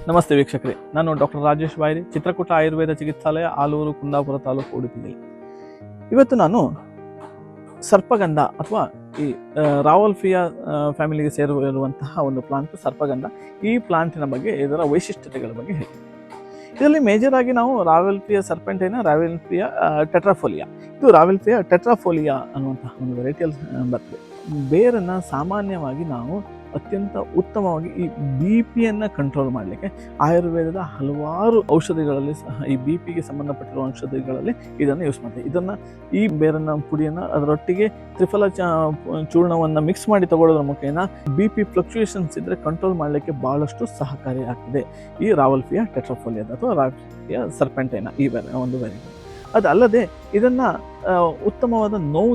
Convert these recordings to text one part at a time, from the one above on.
ನಮಸ್ತೆ ವೀಕ್ಷಕರೇ, ನಾನು ಡಾಕ್ಟರ್ ರಾಜೇಶ್ ಬಾಯ್ರಿ, ಚಿತ್ರಕೂಟ ಆಯುರ್ವೇದ ಚಿಕಿತ್ಸಾಲಯ, ಆಲೂರು, ಕುಂದಾಪುರ ತಾಲೂಕು, ಉಡುಪಿಯಲ್ಲಿ. ಇವತ್ತು ನಾನು ಸರ್ಪಗಂಧ ಅಥವಾ ಈ ರಾವಲ್ಫಿಯಾ ಫ್ಯಾಮಿಲಿಗೆ ಸೇರಿರುವಂತಹ ಒಂದು ಪ್ಲಾಂಟ್ ಸರ್ಪಗಂಧ. ಈ ಪ್ಲಾಂಟಿನ ಬಗ್ಗೆ, ಇದರ ವೈಶಿಷ್ಟ್ಯತೆಗಳ ಬಗ್ಗೆ ಹೇಳಿ. ಇದರಲ್ಲಿ ಮೇಜರ್ ಆಗಿ ನಾವು ರಾವೆಲ್ಫಿಯಾ ಸರ್ಪೆಂಟೈನ, ರಾವೆಲ್ಫಿಯಾ ಟೆಟ್ರಾಫೋಲಿಯಾ, ಇದು ರಾವೆಲ್ಫಿಯಾ ಟೆಟ್ರಾಫೋಲಿಯಾ ಅನ್ನುವಂತಹ ಒಂದು ವೆರೈಟಿಯಲ್ಲಿ ಬರ್ತದೆ. ಬೇರನ್ನು ಸಾಮಾನ್ಯವಾಗಿ ನಾವು ಅತ್ಯಂತ ಉತ್ತಮವಾಗಿ ಈ ಬಿ ಪಿಯನ್ನು ಕಂಟ್ರೋಲ್ ಮಾಡಲಿಕ್ಕೆ ಆಯುರ್ವೇದದ ಹಲವಾರು ಔಷಧಿಗಳಲ್ಲಿ ಸಹ ಈ ಬಿ ಪಿಗೆ ಸಂಬಂಧಪಟ್ಟಿರುವ ಔಷಧಿಗಳಲ್ಲಿ ಇದನ್ನು ಯೂಸ್ ಮಾಡ್ತೀವಿ. ಇದನ್ನು ಈ ಬೇರನ್ನು ಪುಡಿಯನ್ನು ಅದರೊಟ್ಟಿಗೆ ತ್ರಿಫಲ ಚೂರ್ಣವನ್ನು ಮಿಕ್ಸ್ ಮಾಡಿ ತಗೊಳ್ಳೋದ್ರ ಮುಖೇನ ಬಿ ಪಿ ಫ್ಲಕ್ಚುಯೇಷನ್ಸ್ ಇದ್ದರೆ ಕಂಟ್ರೋಲ್ ಮಾಡಲಿಕ್ಕೆ ಭಾಳಷ್ಟು ಸಹಕಾರಿ ಆಗ್ತದೆ ಈ ರಾವಲ್ಫಿಯಾ ಟೆಟ್ರಾಫೋಲಿಯಾದ ಅಥವಾ ರಾವಲ್ಫಿಯಾ ಸರ್ಪೆಂಟೈನ ಈ ಒಂದು ವೆರೈಟಿ. ಅದಲ್ಲದೆ ಇದನ್ನು ಉತ್ತಮವಾದ ನೋವು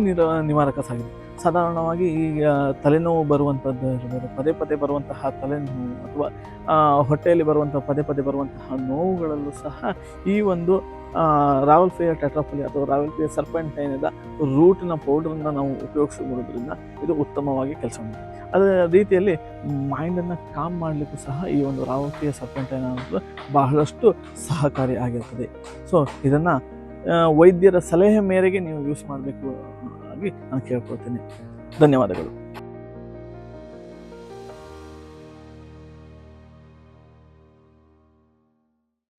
ನಿವಾರಕ ಸಾಗಿದೆ. ಸಾಧಾರಣವಾಗಿ ಈಗ ತಲೆನೋವು ಬರುವಂಥದ್ದು ಇರ್ಬೋದು, ಪದೇ ಪದೇ ಬರುವಂತಹ ತಲೆನೋವು ಅಥವಾ ಹೊಟ್ಟೆಯಲ್ಲಿ ಬರುವಂಥ ಪದೇ ಪದೇ ಬರುವಂತಹ ನೋವುಗಳಲ್ಲೂ ಸಹ ಈ ಒಂದು ರಾವಲ್ಫಿಯಾ ಟೆಟ್ರಾಫೋಲಿಯಾ ಅಥವಾ ರಾವಲ್ಫಿಯಾ ಸರ್ಪೆಂಟೈನದ ರೂಟಿನ ಪೌಡ್ರನ್ನು ನಾವು ಉಪಯೋಗಿಸೋದ್ರಿಂದ ಇದು ಉತ್ತಮವಾಗಿ ಕೆಲಸ ಮಾಡುತ್ತೆ. ಅದೇ ರೀತಿಯಲ್ಲಿ ಮೈಂಡನ್ನು ಕಾಮ್ ಮಾಡಲಿಕ್ಕೂ ಸಹ ಈ ಒಂದು ರಾವಲ್ಫಿಯಾ ಸರ್ಪೆಂಟೈನ ಅನ್ನೋದು ಬಹಳಷ್ಟು ಸಹಕಾರಿ ಆಗಿರ್ತದೆ. ಸೊ ಇದನ್ನು ವೈದ್ಯರ ಸಲಹೆ ಮೇರೆಗೆ ನೀವು ಯೂಸ್ ಮಾಡಬೇಕು ಆಗಿ ನಾನು ಕೇಳ್ಕೊಳ್ತೇನೆ. ಧನ್ಯವಾದಗಳು.